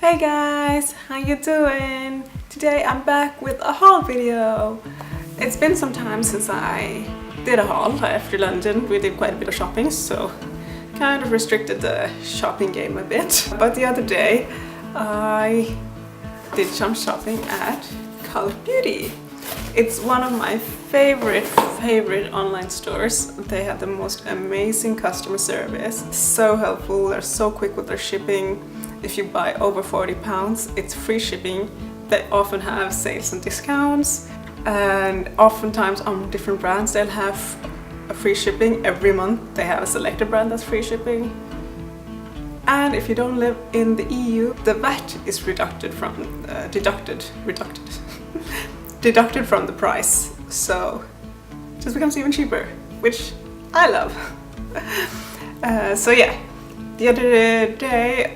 Hey guys, how you doing? Today I'm back with a haul video. It's been some time since I did a haul after London. We did quite a bit of shopping, so kind of restricted the shopping game a bit. But the other day I did some shopping at CultBeauty. It's one of my favorite online stores. They have the most amazing customer service. So helpful, they're so quick with their shipping. If you buy over £40, it's free shipping. They often have sales and discounts, and oftentimes on different brands they'll have a free shipping. Every month they have a selected brand that's free shipping. And if you don't live in the EU, the VAT is deducted from deducted from the price, so it just becomes even cheaper, which I love. So yeah, the other day,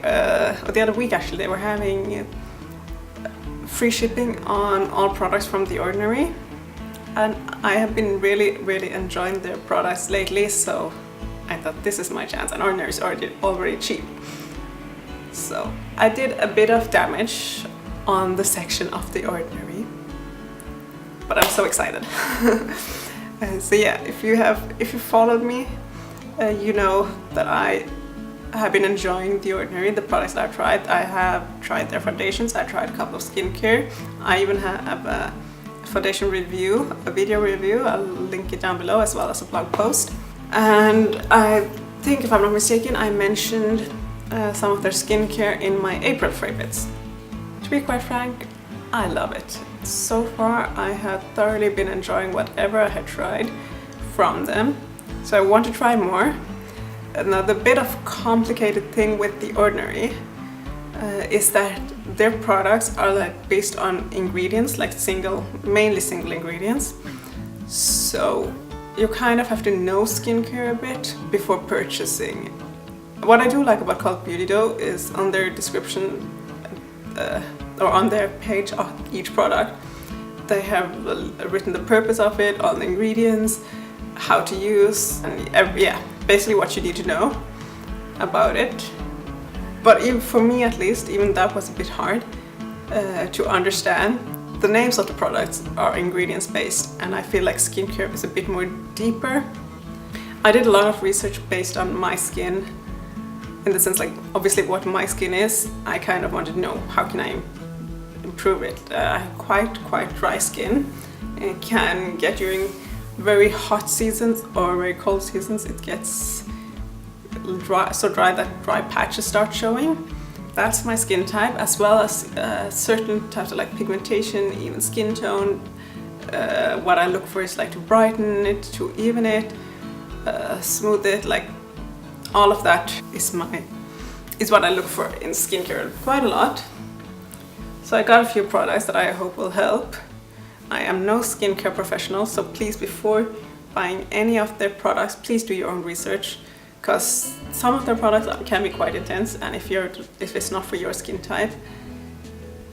or the other week actually, they were having free shipping on all products from The Ordinary, and I have been really enjoying their products lately, so I thought this is my chance, and Ordinary is already cheap. So I did a bit of damage on the section of The Ordinary, but I'm so excited. So yeah, if you followed me, you know that I have been enjoying The Ordinary, the products that I've tried. I have tried their foundations, I tried a couple of skincare. I even have a foundation review, a video review. I'll link it down below, as well as a blog post. And I think, if I'm not mistaken, I mentioned some of their skincare in my April favorites. To be quite frank, I love it. So far I have thoroughly been enjoying whatever I had tried from them, so I want to try more. Another bit of complicated thing with The Ordinary is that their products are like based on ingredients, like mainly single ingredients. So you kind of have to know skincare a bit before purchasing. What I do like about CultBeauty though is on their description or on their page of each product, they have written the purpose of it, all the ingredients, how to use, and yeah, basically what you need to know about it. But even for me, at least, even that was a bit hard to understand. The names of the products are ingredients based, and I feel like skincare is a bit more deeper. I did a lot of research based on my skin, in the sense, like, obviously what my skin is. I kind of wanted to know, how can I improve it? I have quite dry skin, and it can get during very hot seasons or very cold seasons. It gets dry, so dry that dry patches start showing. That's my skin type, as well as certain types of like pigmentation, even skin tone. What I look for is like to brighten it, to even it, smooth it, like all of that is what I look for in skincare quite a lot. So I got a few products that I hope will help. I am no skincare professional, so please, before buying any of their products, please do your own research, because some of their products can be quite intense, and if it's not for your skin type,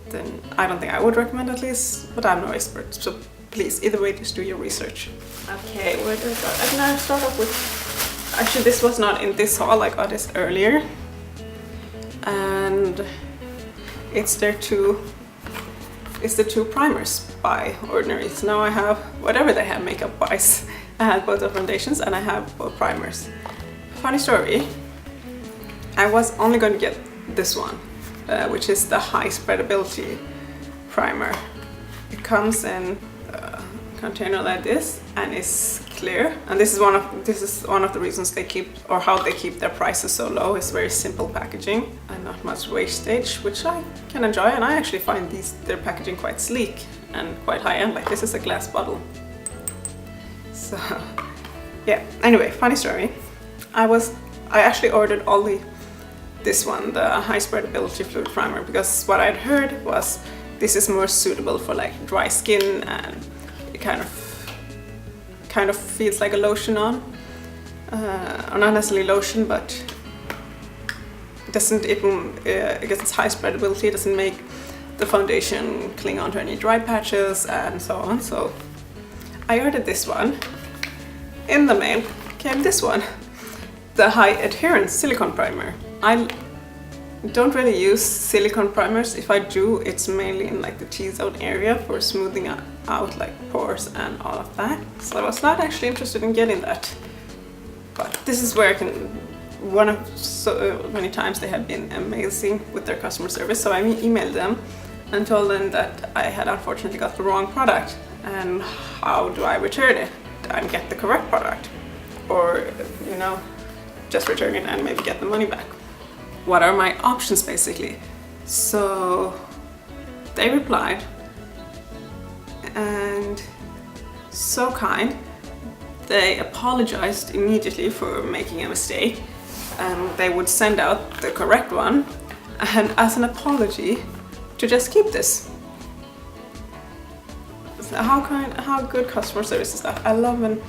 then I don't think I would recommend, at least, but I'm no expert, so please, either way, just do your research. Okay, where do I start? I can start off with, actually this was not in this haul, I got this earlier, and it's the two primers by Ordinary. So now I have whatever they have makeup wise. I have both the foundations and I have both primers. Funny story, I was only going to get this one, which is the high spreadability primer. It comes in a container like this and is clear, and this is one of the reasons they keep, or how they keep their prices so low. It's very simple packaging and not much wastage, which I can enjoy, and I actually find their packaging quite sleek and quite high-end. Like, this is a glass bottle. So yeah, anyway, funny story, I actually ordered this one, the high spreadability fluid primer, because what I'd heard was this is more suitable for like dry skin, and it kind of feels like a lotion on, or not necessarily lotion, but it doesn't even, I guess it's high spreadability, it doesn't make the foundation cling onto any dry patches and so on. So I ordered this one. In the mail came this one, the high adherence silicone primer. don't really use silicone primers. If I do, it's mainly in like the T-zone area for smoothing out like pores and all of that. So I was not actually interested in getting that. But this is where I can, one of so many times they have been amazing with their customer service. So I emailed them and told them that I had unfortunately got the wrong product and how do I return it and get the correct product, or you know, just return it and maybe get the money back. What are my options basically? So they replied, and so kind. They apologized immediately for making a mistake, and they would send out the correct one, and as an apology to just keep this. So how good customer service is that? I love when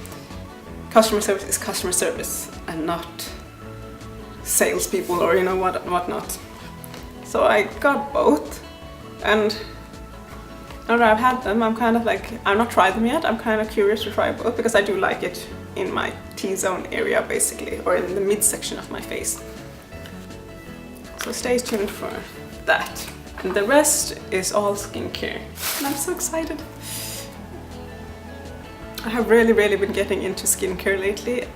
customer service is customer service and not salespeople or you know whatnot. So I got both, and now that I've had them, I'm kind of like, I've not tried them yet. I'm kind of curious to try both because I do like it in my T-zone area basically, or in the midsection of my face. So stay tuned for that. And the rest is all skincare, and I'm so excited. I have really been getting into skincare lately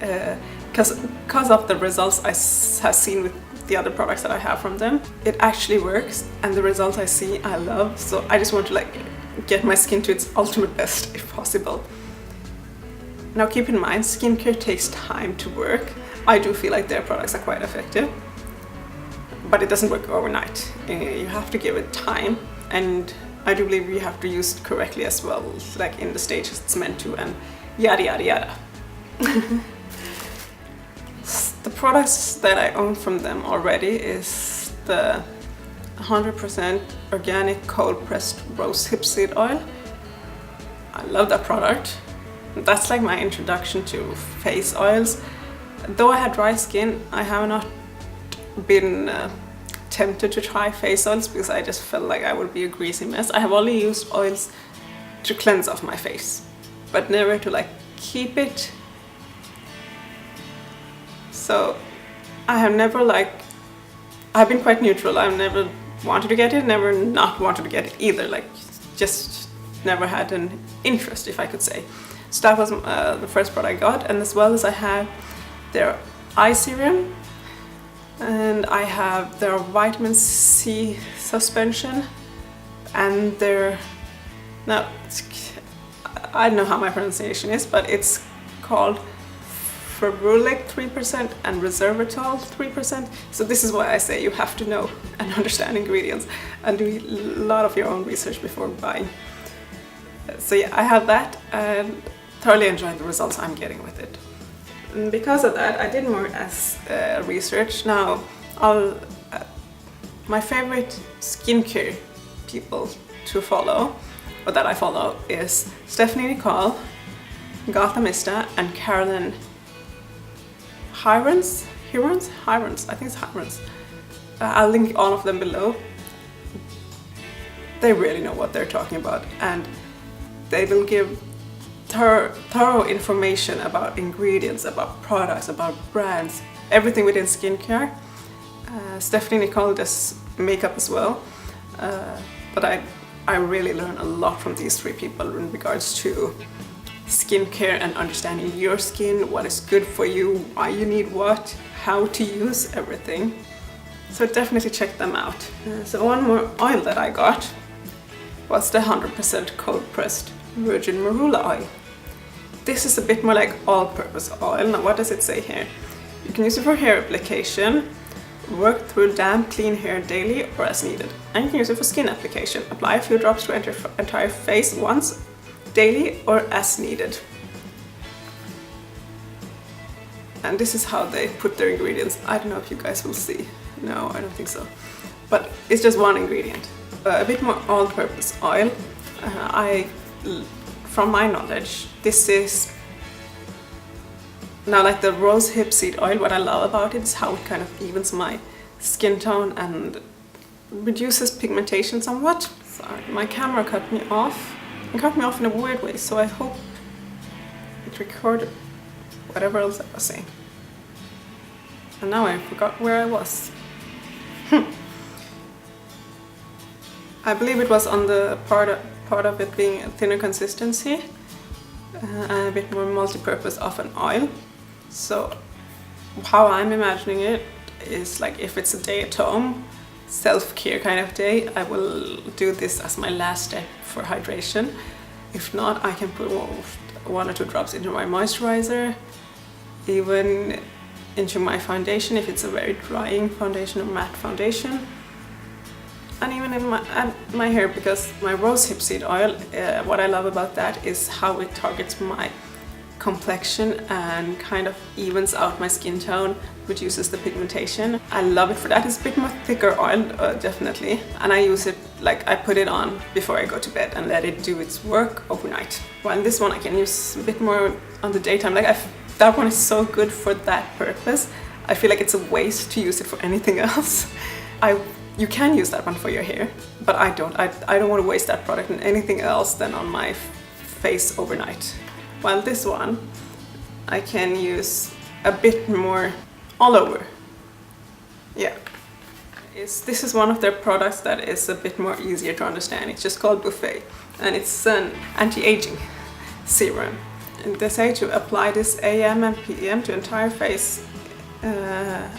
because of the results I have seen with the other products that I have from them. It actually works, and the results I see I love, so I just want to like get my skin to its ultimate best if possible. Now keep in mind, skincare takes time to work. I do feel like their products are quite effective, but it doesn't work overnight. You have to give it time, and I do believe you have to use it correctly as well, like in the stages it's meant to, and yada yada yada. The products that I own from them already is the 100% organic cold pressed rose hip seed oil. I love that product. That's like my introduction to face oils. Though I had dry skin, I have not been tempted to try face oils because I just felt like I would be a greasy mess. I have only used oils to cleanse off my face, but never to like keep it. So I have never I've been quite neutral. I've never wanted to get it, never not wanted to get it either. Like just never had an interest, if I could say. So that was the first product I got, and as well as I have their eye serum, and I have their vitamin C suspension, and their, now I don't know how my pronunciation is, but it's called Ferulic 3% and Resveratrol 3%. So this is why I say you have to know and understand ingredients and do a lot of your own research before buying. So yeah, I have that and thoroughly enjoying the results I'm getting with it. And because of that, I did more as research. Now, my favorite skincare people to follow, or that I follow, is Nicole, Gothamista, and Caroline Hirons, I think it's Hirons. I'll link all of them below. They really know what they're talking about, and they will give thorough information about ingredients, about products, about brands, everything within skincare. Nicole does makeup as well, but I really learn a lot from these three people in regards to skincare and understanding your skin, what is good for you, why you need what, how to use everything. So definitely check them out. So one more oil that I got was the 100% cold pressed virgin marula oil. This is a bit more like all-purpose oil. Now what does it say here? You can use it for hair application, work through damp clean hair daily or as needed, and you can use it for skin application. Apply a few drops to entire face once daily or as needed. And this is how they put their ingredients. I don't know if you guys will see. No, I don't think so. But it's just one ingredient. A bit more all-purpose oil. From my knowledge, this is now like the rose hip seed oil. What I love about it is how it kind of evens my skin tone and reduces pigmentation somewhat. Sorry, my camera cut me off. It cut me off in a weird way, so I hope it recorded whatever else I was saying. And now I forgot where I was. I believe it was on the part of it being a thinner consistency and a bit more multi-purpose of an oil. So how I'm imagining it is like if it's a day at home, self-care kind of day, I will do this as my last step for hydration. If not, I can put 1 or 2 drops into my moisturizer, even into my foundation if it's a very drying foundation or matte foundation, and even in my hair, because my rose hip seed oil, what I love about that is how it targets my complexion and kind of evens out my skin tone, reduces the pigmentation. I love it for that. It's a bit more thicker oil, definitely, and I use it, like I put it on before I go to bed and let it do its work overnight. While this one I can use a bit more on the daytime. Like that one is so good for that purpose. I feel like it's a waste to use it for anything else. You can use that one for your hair, but I don't. I don't want to waste that product on anything else than on my face overnight. While this one, I can use a bit more all over. Yeah. This is one of their products that is a bit more easier to understand. It's just called Buffet, and it's an anti-aging serum. And they say to apply this AM and PM to entire face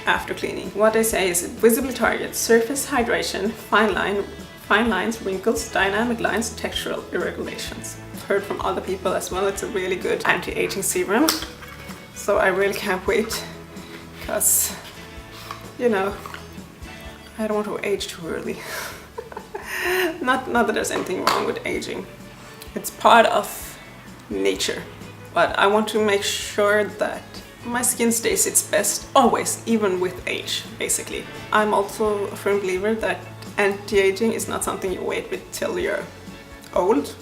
after cleaning. What they say is it visibly targets surface hydration, fine lines, wrinkles, dynamic lines, textural irregularities. I've heard from other people as well, it's a really good anti-aging serum. So I really can't wait, because, you know, I don't want to age too early. Not that there's anything wrong with aging. It's part of nature. But I want to make sure that my skin stays its best always, even with age, basically. I'm also a firm believer that anti-aging is not something you wait with till you're old.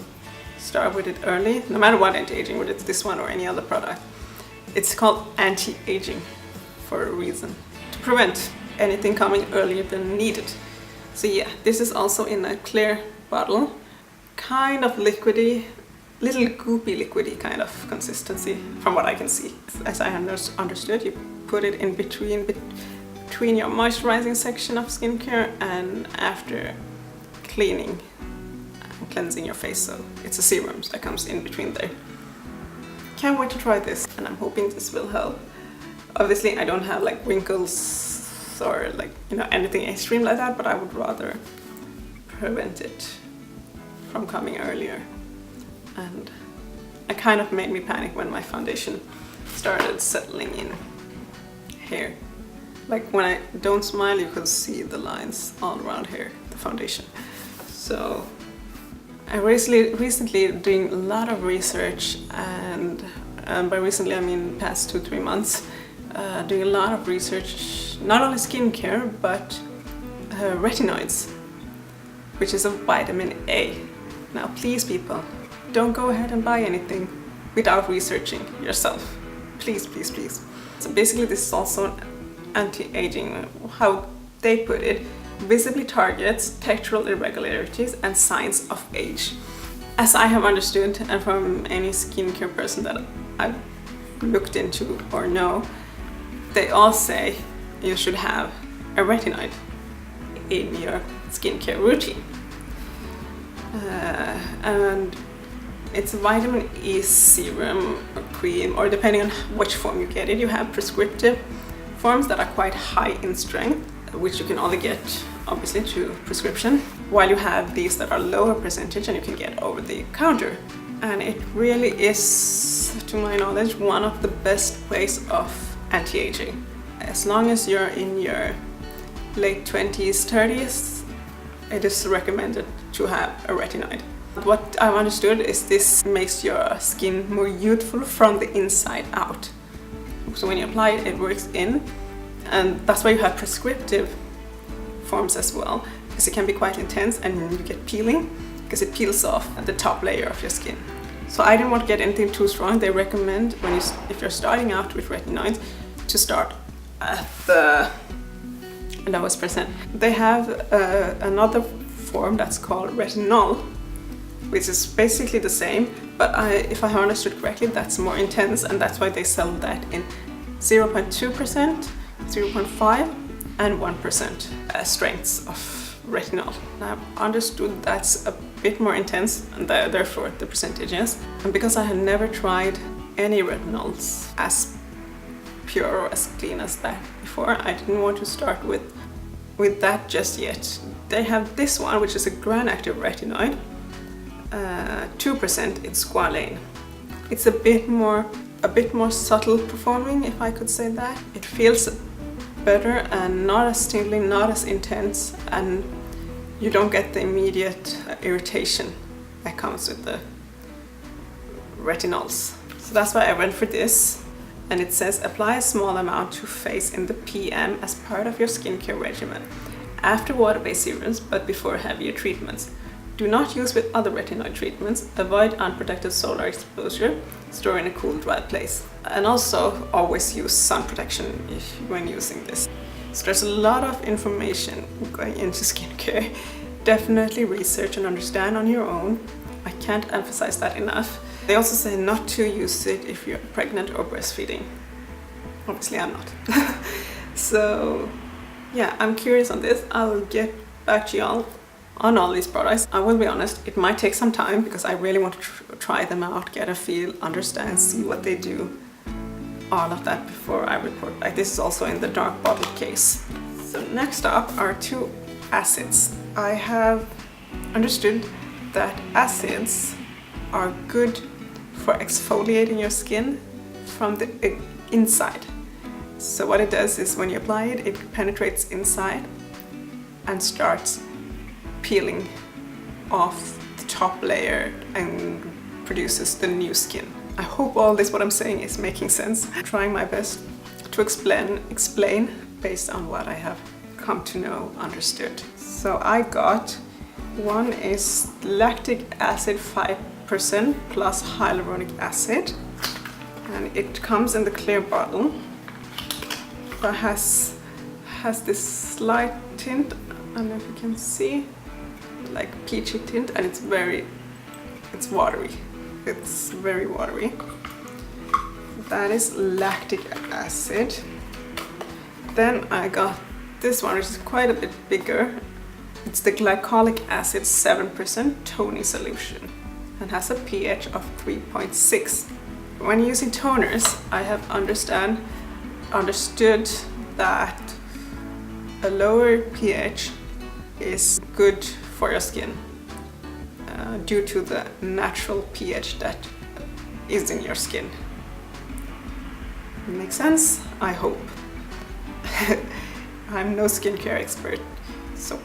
Start with it early, no matter what anti-aging, whether it's this one or any other product. It's called anti-aging for a reason, to prevent anything coming earlier than needed. So yeah, this is also in a clear bottle, kind of liquidy, little goopy liquidy kind of consistency from what I can see. As I understood, you put it in between your moisturizing section of skincare and after cleaning and cleansing your face. So it's a serum that comes in between there. Can't wait to try this, and I'm hoping this will help. Obviously I don't have like wrinkles or like, you know, anything extreme like that, but I would rather prevent it from coming earlier. And it kind of made me panic when my foundation started settling in here. Like when I don't smile, you can see the lines all around here, the foundation. So I recently doing a lot of research, and by recently I mean past 2-3 months, doing a lot of research, not only skincare, but retinoids, which is a vitamin A. Now please people, don't go ahead and buy anything without researching yourself. Please, please, please. So basically this is also anti-aging, how they put it, visibly targets textural irregularities and signs of age. As I have understood, and from any skincare person that I've looked into or know, they all say you should have a retinoid in your skincare routine. And it's a vitamin E serum or cream, or depending on which form you get it. You have prescriptive forms that are quite high in strength, which you can only get obviously through prescription, while you have these that are lower percentage and you can get over the counter. And it really is, to my knowledge, one of the best ways of anti-aging. As long as you're in your late 20s, 30s, it is recommended to have a retinoid. What I've understood is this makes your skin more youthful from the inside out. So when you apply it, it works in, and that's why you have prescriptive forms as well, because it can be quite intense and you get peeling, because it peels off the top layer of your skin. So I didn't want to get anything too strong. They recommend if you're starting out with retinoids to start at the lowest percent. They have another form that's called retinol, which is basically the same, but if I have understood correctly, that's more intense, and that's why they sell that in 0.2%, 0.5% and 1% strengths of retinol. I've understood that's a bit more intense, and therefore the percentages. And because I had never tried any retinols as pure or as clean as that before, I didn't want to start with that just yet. They have this one, which is a gram-active retinoid, 2% in squalane. It's a bit more subtle performing, if I could say that. It feels better and not as tingling, not as intense, and you don't get the immediate irritation that comes with the retinols. So that's why I went for this. And it says apply a small amount to face in the PM as part of your skincare regimen after water-based serums but before heavier treatments. Do not use with other retinoid treatments. Avoid unprotected solar exposure. Store in a cool, dry place. And also always use sun protection when using this. So there's a lot of information going into skincare. Definitely research and understand on your own. I can't emphasize that enough. They also say not to use it if you're pregnant or breastfeeding. Obviously I'm not. So yeah, I'm curious on this. I'll get back to y'all on all these products. I will be honest, it might take some time because I really want to try them out, get a feel, understand, see what they do. All of that before I report. Like, this is also in the dark bottle case. So next up are 2 acids. I have understood that acids are good for exfoliating your skin from the inside. So what it does is when you apply it, it penetrates inside and starts peeling off the top layer and produces the new skin. I hope all this, what I'm saying, is making sense. I'm trying my best to explain based on what I have come to know, understood. So I got, one is lactic acid 5% plus hyaluronic acid, and it comes in the clear bottle, but has this slight tint, I don't know if you can see, like peachy tint, and it's watery. It's very watery. That is lactic acid. Then I got this one, which is quite a bit bigger. It's the glycolic acid 7% toning solution and has a pH of 3.6. When using toners, I have understood that a lower pH is good for your skin due to the natural pH that is in your skin. Makes sense? I hope. I'm no skincare expert, so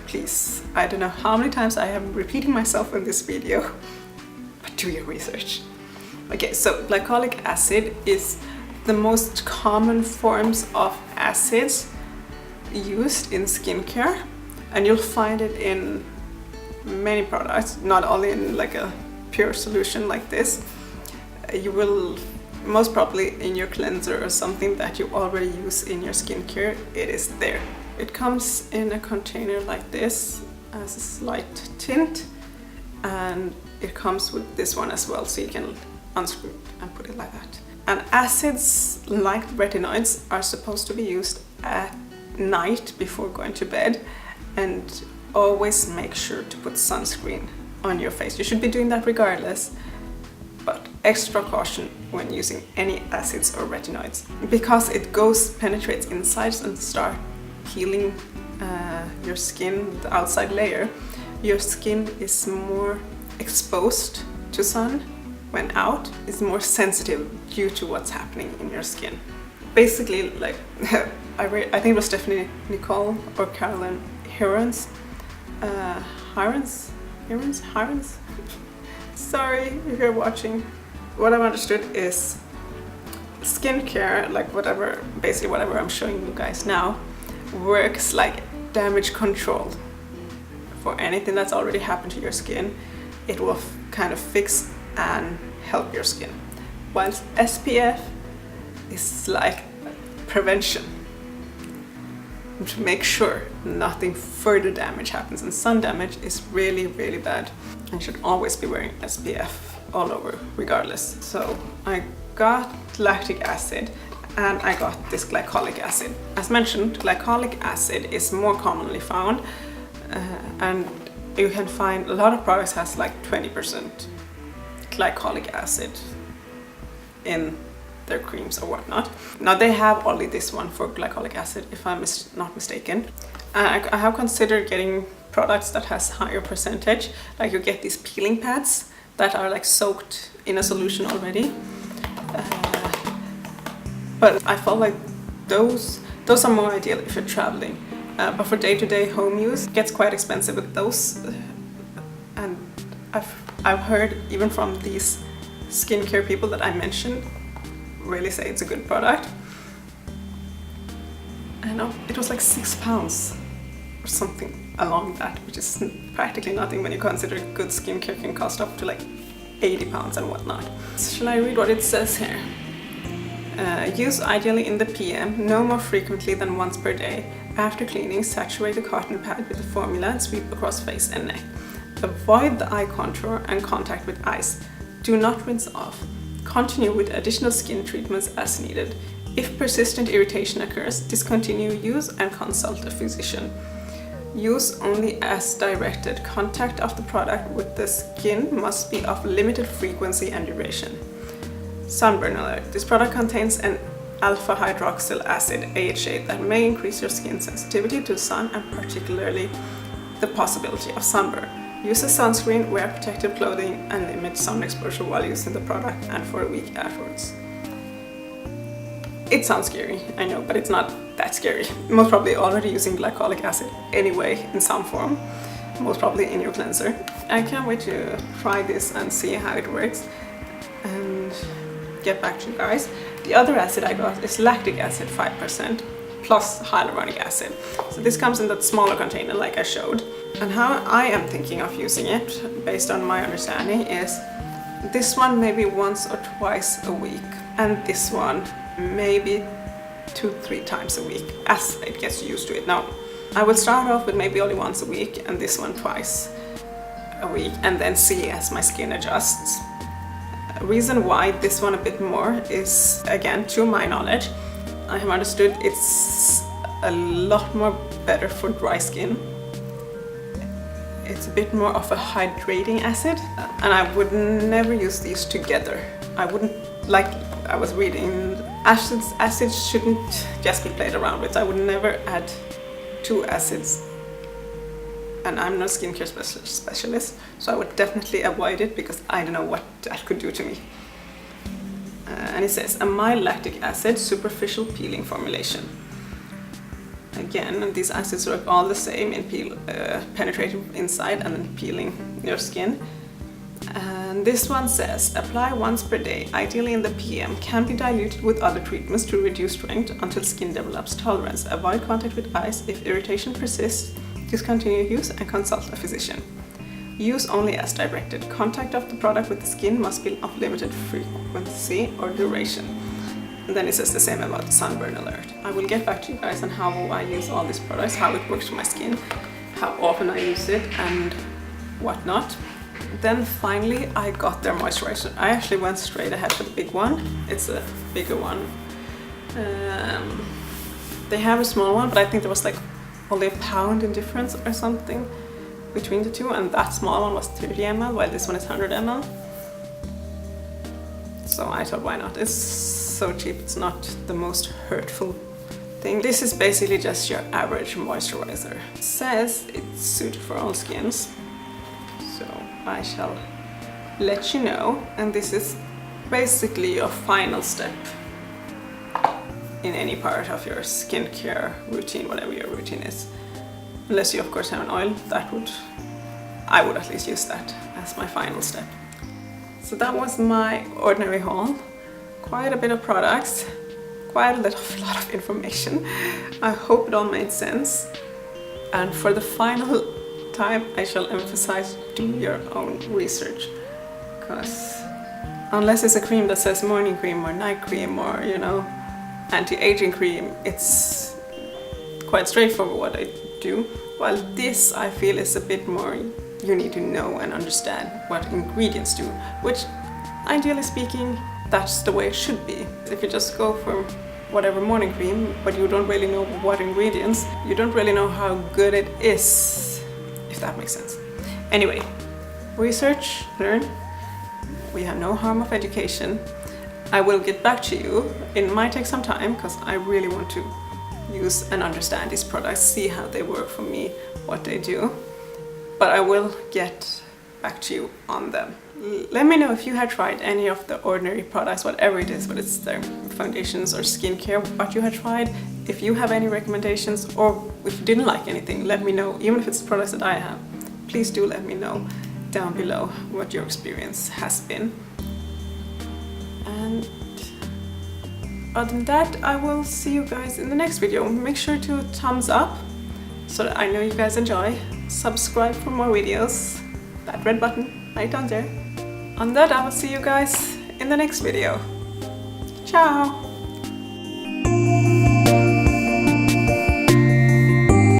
please, I don't know how many times I am repeating myself in this video, but do your research. Okay, so glycolic acid is the most common forms of acids used in skincare, and you'll find it in many products, not only in like a pure solution like this. You will most probably in your cleanser or something that you already use in your skincare, it is there. It comes in a container like this, as a slight tint, and it comes with this one as well, so you can unscrew it and put it like that. And acids like retinoids are supposed to be used at night before going to bed, and always make sure to put sunscreen on your face. You should be doing that regardless, but extra caution when using any acids or retinoids, because it penetrates inside and start peeling your skin, the outside layer. Your skin is more exposed to sun when out, is more sensitive due to what's happening in your skin. Basically, like I think it was definitely Nicole or Caroline Hirons. Hirons? Sorry if you're watching. What I've understood is skincare, like basically whatever I'm showing you guys now, works like damage control. For anything that's already happened to your skin, it will kind of fix and help your skin. Whilst SPF is like prevention, to make sure nothing further damage happens, and sun damage is really, really bad. I should always be wearing SPF all over regardless. So I got lactic acid and I got this glycolic acid. As mentioned, glycolic acid is more commonly found and you can find a lot of products has like 20% glycolic acid in their creams or whatnot. Now they have only this one for glycolic acid, if I'm not mistaken. I have considered getting products that has higher percentage, like you get these peeling pads that are like soaked in a solution already. But I felt like those are more ideal if you're traveling. But for day-to-day home use, it gets quite expensive with those. And I've heard even from these skincare people that I mentioned really say it's a good product. I know it was like £6 or something along that, which is practically nothing when you consider good skincare can cost up to like £80 and whatnot. So shall I read what it says here? Use ideally in the PM, no more frequently than once per day. After cleaning, saturate the cotton pad with the formula and sweep across face and neck. Avoid the eye contour and contact with eyes. Do not rinse off. Continue with additional skin treatments as needed. If persistent irritation occurs, discontinue use and consult a physician. Use only as directed. Contact of the product with the skin must be of limited frequency and duration. Sunburn alert. This product contains an alpha hydroxyl acid, AHA, that may increase your skin sensitivity to the sun and particularly the possibility of sunburn. Use a sunscreen, wear protective clothing, and limit sun exposure while using the product and for a week afterwards. It sounds scary, I know, but it's not that scary. Most probably already using glycolic acid anyway in some form, most probably in your cleanser. I can't wait to try this and see how it works and get back to you guys. The other acid I got is lactic acid 5% plus hyaluronic acid. So this comes in that smaller container like I showed. And how I am thinking of using it, based on my understanding, is this one maybe once or twice a week, and this one maybe 2-3 times a week as it gets used to it. Now, I will start off with maybe only once a week and this one twice a week, and then see as my skin adjusts. Reason why this one a bit more is, again, to my knowledge, I have understood it's a lot more better for dry skin. It's a bit more of a hydrating acid, and I would never use these together. I wouldn't, like I was reading, acids shouldn't just be played around with. I would never add 2 acids, and I'm not a skincare specialist, so I would definitely avoid it because I don't know what that could do to me. And it says a mild lactic acid superficial peeling formulation. Again, these acids work all the same in penetrating inside and then peeling your skin. And this one says apply once per day, ideally in the PM, can be diluted with other treatments to reduce strength until skin develops tolerance. Avoid contact with eyes. If irritation persists, discontinue use and consult a physician. Use only as directed. Contact of the product with the skin must be of limited frequency or duration. And then it says the same about the sunburn alert. I will get back to you guys on how I use all these products, how it works for my skin, how often I use it and whatnot. Then finally I got their moisturizer. I actually went straight ahead for the big one. It's a bigger one. They have a small one, but I think there was like only a pound in difference or something between the two, and that small one was 30 ml while this one is 100 ml. So I thought, why not? It's so cheap, it's not the most hurtful thing. This is basically just your average moisturizer. It says it's suited for all skins, so I shall let you know. And this is basically your final step in any part of your skincare routine, whatever your routine is. Unless you of course have an oil, I would at least use that as my final step. So that was my ordinary haul. Quite a bit of products, quite a lot of information. I hope it all made sense. And for the final time, I shall emphasize do your own research. Because unless it's a cream that says morning cream or night cream or, you know, anti-aging cream, it's quite straightforward what I do. While this, I feel, is a bit more, you need to know and understand what ingredients do, which, ideally speaking, that's the way it should be. If you just go for whatever morning cream, but you don't really know what ingredients, you don't really know how good it is that makes sense. Anyway, research, learn. We have no harm of education. I will get back to you. It might take some time because I really want to use and understand these products, see how they work for me, what they do. But I will get back to you on them. Let me know if you have tried any of the ordinary products, whatever it is, whether it's their foundations or skincare, what you have tried. If you have any recommendations, or if you didn't like anything, let me know. Even if it's products that I have, please do let me know down below what your experience has been. And other than that, I will see you guys in the next video. Make sure to thumbs up so that I know you guys enjoy. Subscribe for more videos. That red button right down there. On that, I will see you guys in the next video. Ciao!